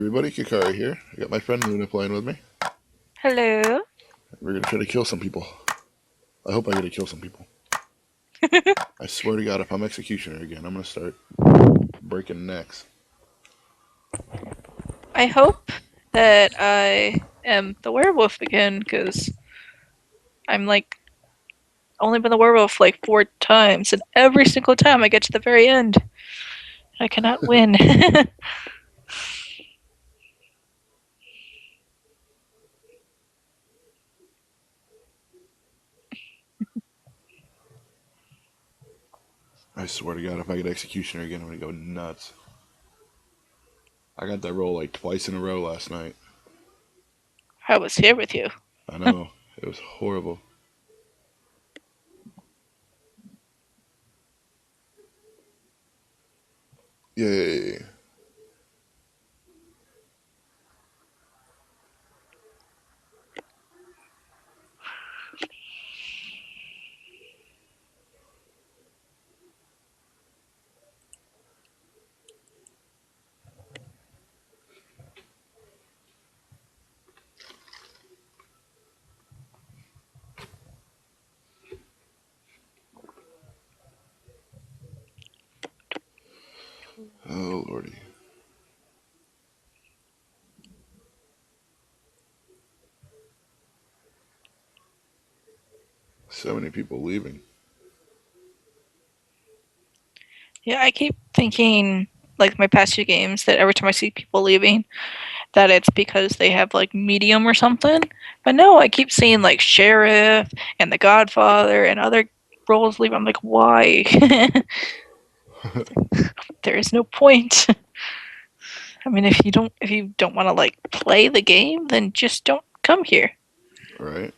Everybody, Kikari here. I got my friend Luna playing with me. Hello. We're gonna try to kill some people. I hope I get to kill some people. I swear to God, if I'm executioner again, I'm gonna start breaking necks. I hope that I am the werewolf again, because I'm like only been the werewolf like 4 times, and every single time I get to the very end, I cannot win. I swear to God, if I get executioner again, I'm gonna go nuts. I got that roll like twice in a row last night. I was here with you. I know. It was horrible. Yay. Oh, lordy. So many people leaving. Yeah, I keep thinking, like my past 2 games, that every time I see people leaving, that it's because they have like medium or something. But no, I keep seeing like sheriff and the Godfather and other roles leave. I'm like, why? There is no point. I mean, if you don't want to like play the game, then just don't come here. Right?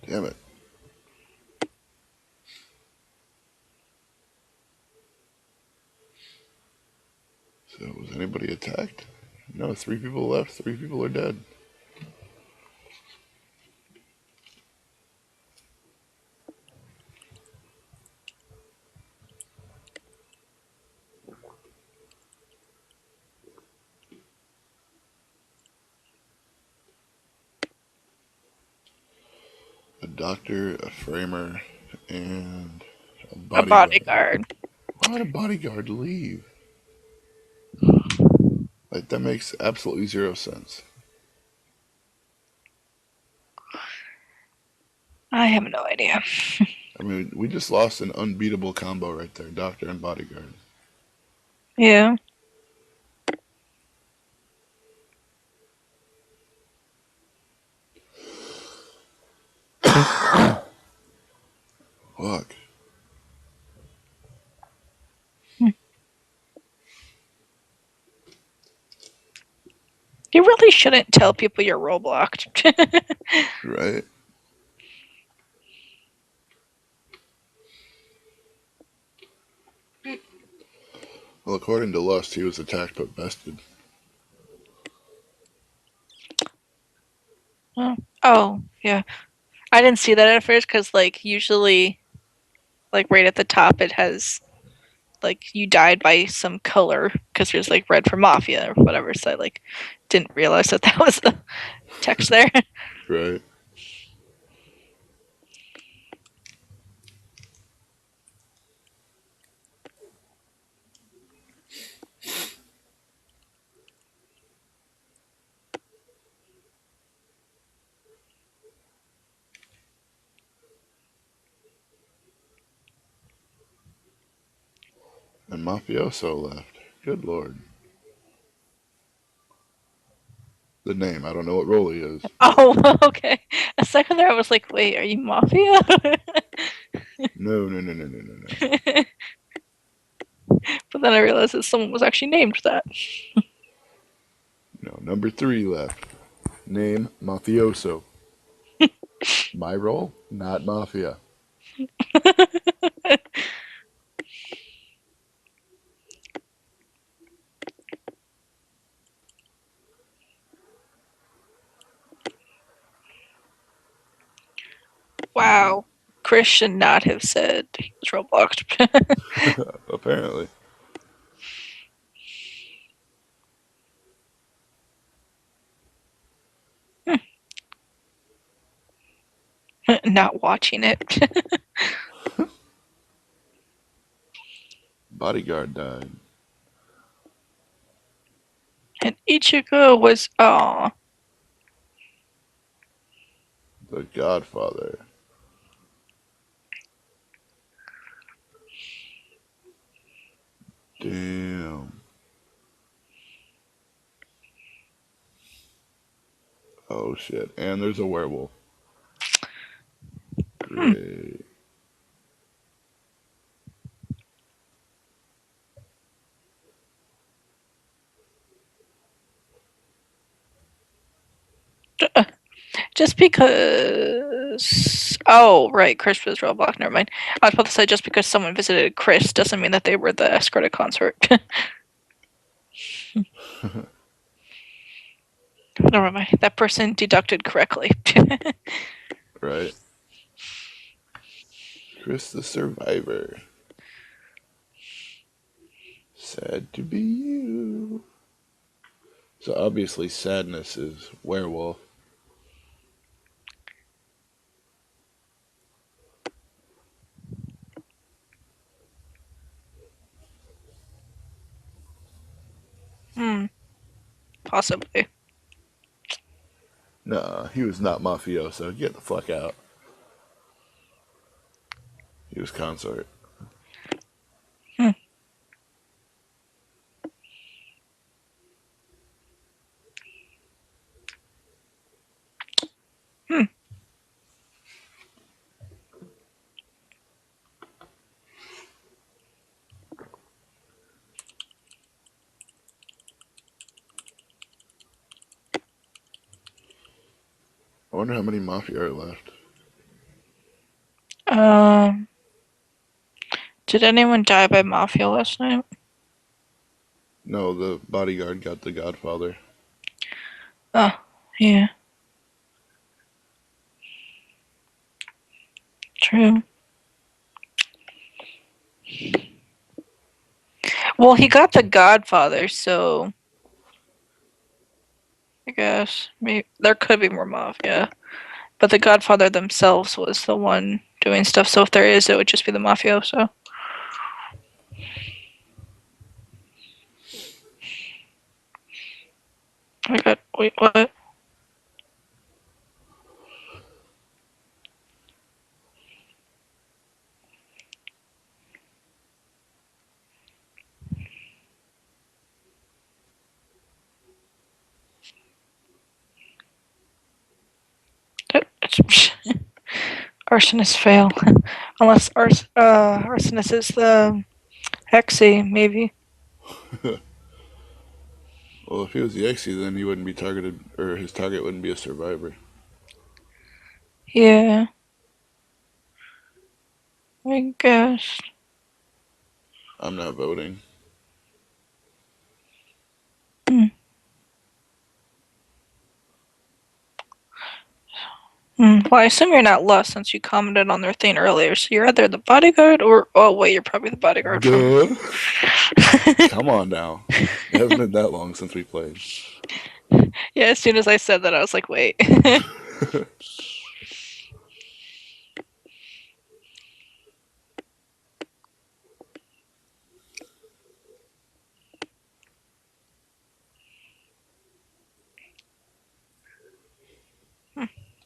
Damn it. So, was anybody attacked? No, 3 people left. 3 people are dead. A doctor, a framer, and a A bodyguard. bodyguard. Why would a bodyguard leave? Like, that makes absolutely zero sense. I have no idea. I mean, we just lost an unbeatable combo right there, doctor and bodyguard. Yeah. Fuck. You really shouldn't tell people you're role blocked. Right? Well, according to Lust, he was attacked but bested. Oh, yeah. I didn't see that at first because, like, usually, like, right at the top, it has, like, you died by some color because there's, like, red for mafia or whatever. So I, like, didn't realize that that was the text there. Right? And Mafioso left. Good lord. The name, I don't know what role he is. Oh, okay. A second there, I was like, wait, are you mafia? No, no, no, no, no, no, no. But then I realized that someone was actually named that. No, number 3 left. Name, Mafioso. My role? Not Mafia. Wow. Chris should not have said he was Robloxed. Apparently. Not watching it. Bodyguard died. And Ichigo was The Godfather. Damn. Oh shit. And there's a werewolf. Great. just because. Oh, right, Chris was Roblox. Never mind. I was about to say just because someone visited Chris doesn't mean that they were the escorted consort. Never mind. That person deducted correctly. Right. Chris the Survivor. Sad to be you. So obviously sadness is werewolf. Hmm, possibly. Nah, he was not mafioso. Get the fuck out. He was consort. Hmm. Hmm. I wonder how many mafia are left. Um, did anyone die by mafia last night? No, the bodyguard got the Godfather. Oh, yeah, true. Well, he got the Godfather, so I guess maybe there could be more mafia. But the Godfather themselves was the one doing stuff. So if there is, it would just be the mafioso. I got wait what? It's arsonist fail, unless arsonist is the hexy maybe. Well, if he was the Exy, then he wouldn't be targeted, or his target wouldn't be a survivor. Yeah, I guess. I'm not voting. Hmm. Well, I assume you're not lost since you commented on their thing earlier. So you're either the bodyguard or oh wait, you're probably the bodyguard from. Duh. Come on now. It hasn't been that long since we played. Yeah, as soon as I said that, I was like, wait.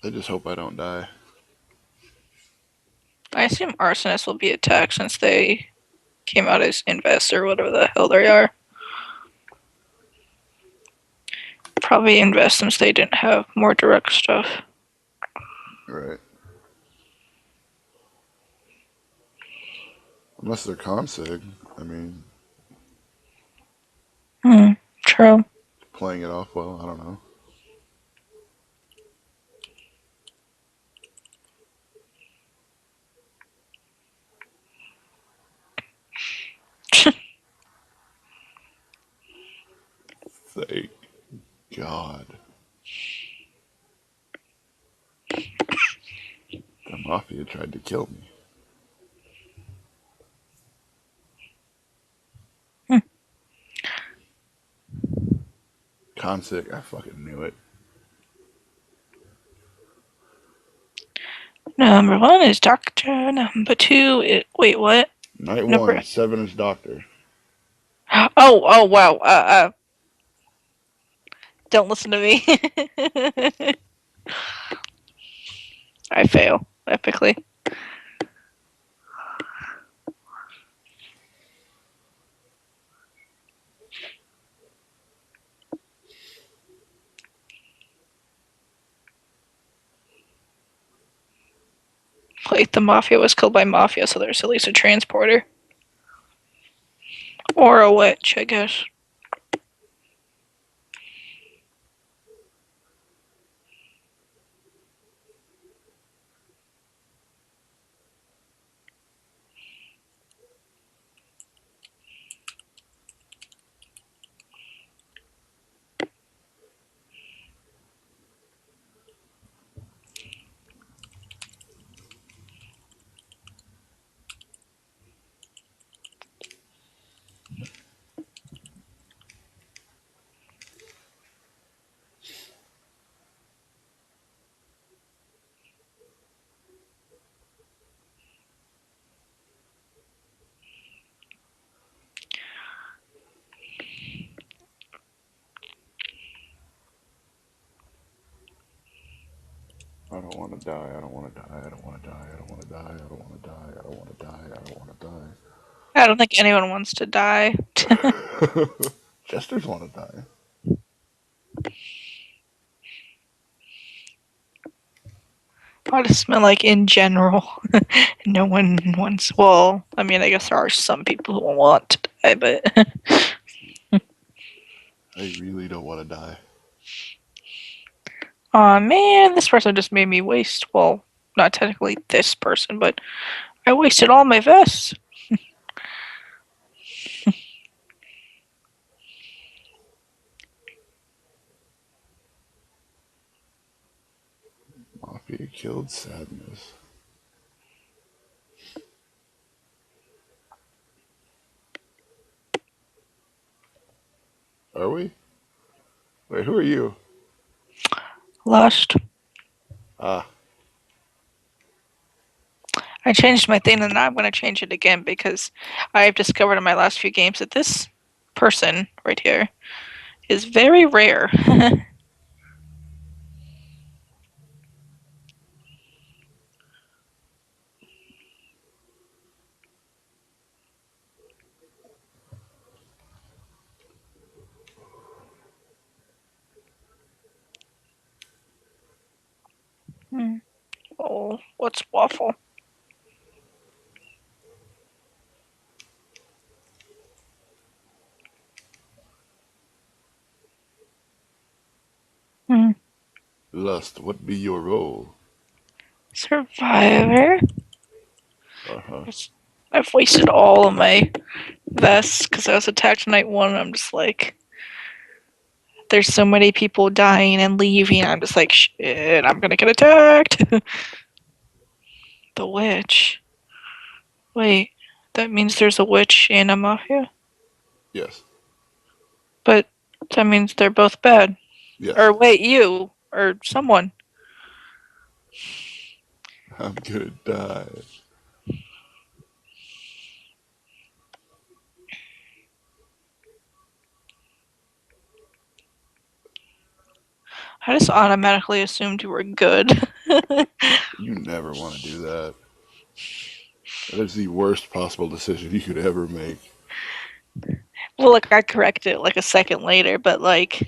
I just hope I don't die. I assume arsonists will be attacked since they came out as invest or whatever the hell they are. Probably invest since they didn't have more direct stuff. Right. Unless they're consig. I mean, True. playing it off well, I don't know. Thank God. Come Mafia tried to kill me. Hmm. Consick, I fucking knew it. Number one is Doctor. Number two is wait, what? Night Number 1, 7 is Doctor. oh wow. Don't listen to me. I fail epically. Wait, the mafia was killed by mafia, so there's at least a transporter or a witch, I guess. I don't want to die. I don't want to die. I don't want to die. I don't want to die. I don't want to die. I don't want to die. I don't want to I don't think anyone wants to die. die. Jesters want to die. I just meant like in general. No one wants. Well, I mean, I guess there are some people who want to die, but I really don't want to die. oh man, this person just made me waste. Well, not technically this person, but I wasted all my vests. Mafia killed Sadness. Are we? Wait, who are you? Lust. Ah, I changed my thing, and now I'm going to change it again because I've discovered in my last few games that this person right here is very rare. Hmm. Oh, what's waffle? Hmm. Lust, what be your role? Survivor. Uh huh. I've wasted all of my vests because I was attacked night one. And I'm just like, there's so many people dying and leaving. I'm just like, shit, I'm gonna get attacked. The witch. Wait, that means there's a witch and a mafia? Yes. But that means they're both bad. Yes. Or wait, you or someone. I'm gonna die. I just automatically assumed you were good. You never want to do that. That is the worst possible decision you could ever make. Well, look, I corrected it like a second later, but like,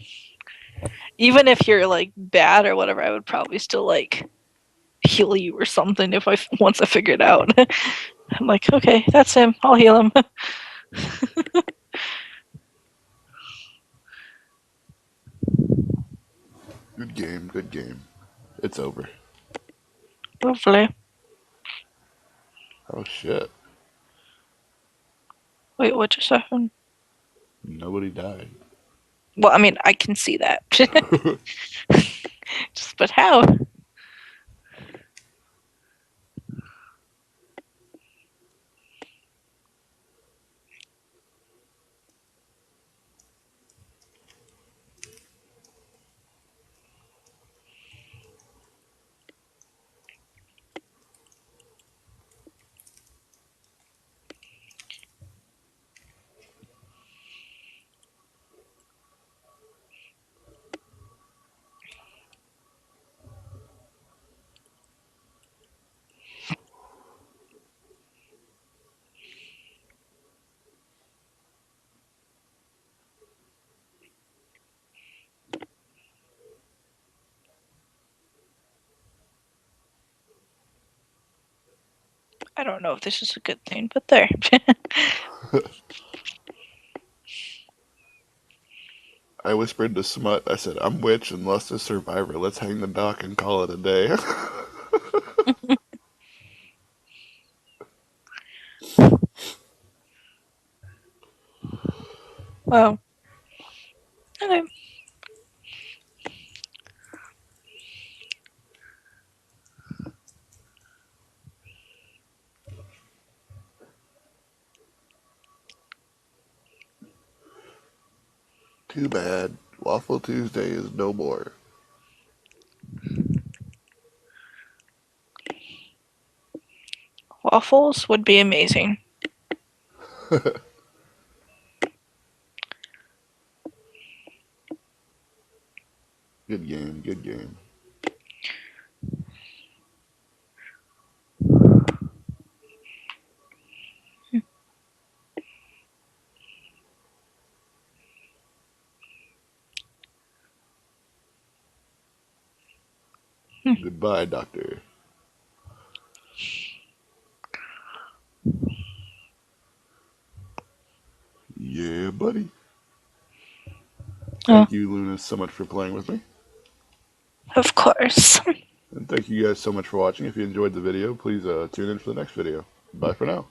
even if you're like bad or whatever, I would probably still like heal you or something if I once I figured out. I'm like, okay, that's him. I'll heal him. Good game. Good game. It's over. Lovely. Oh shit. Wait, what just happened? Nobody died. Well, I mean, I can see that. Just, but how? I don't know if this is a good thing, but there. I whispered to Smut, I said, I'm Witch and Lust is Survivor. Let's hang the dock and call it a day. Well, okay. Too bad. Waffle Tuesday is no more. Waffles would be amazing. Good game, good game. Goodbye, Doctor. Yeah, buddy. Oh, Thank you, Luna, so much for playing with me. of course. And thank you guys so much for watching. If you enjoyed the video, please tune in for the next video. Bye for now.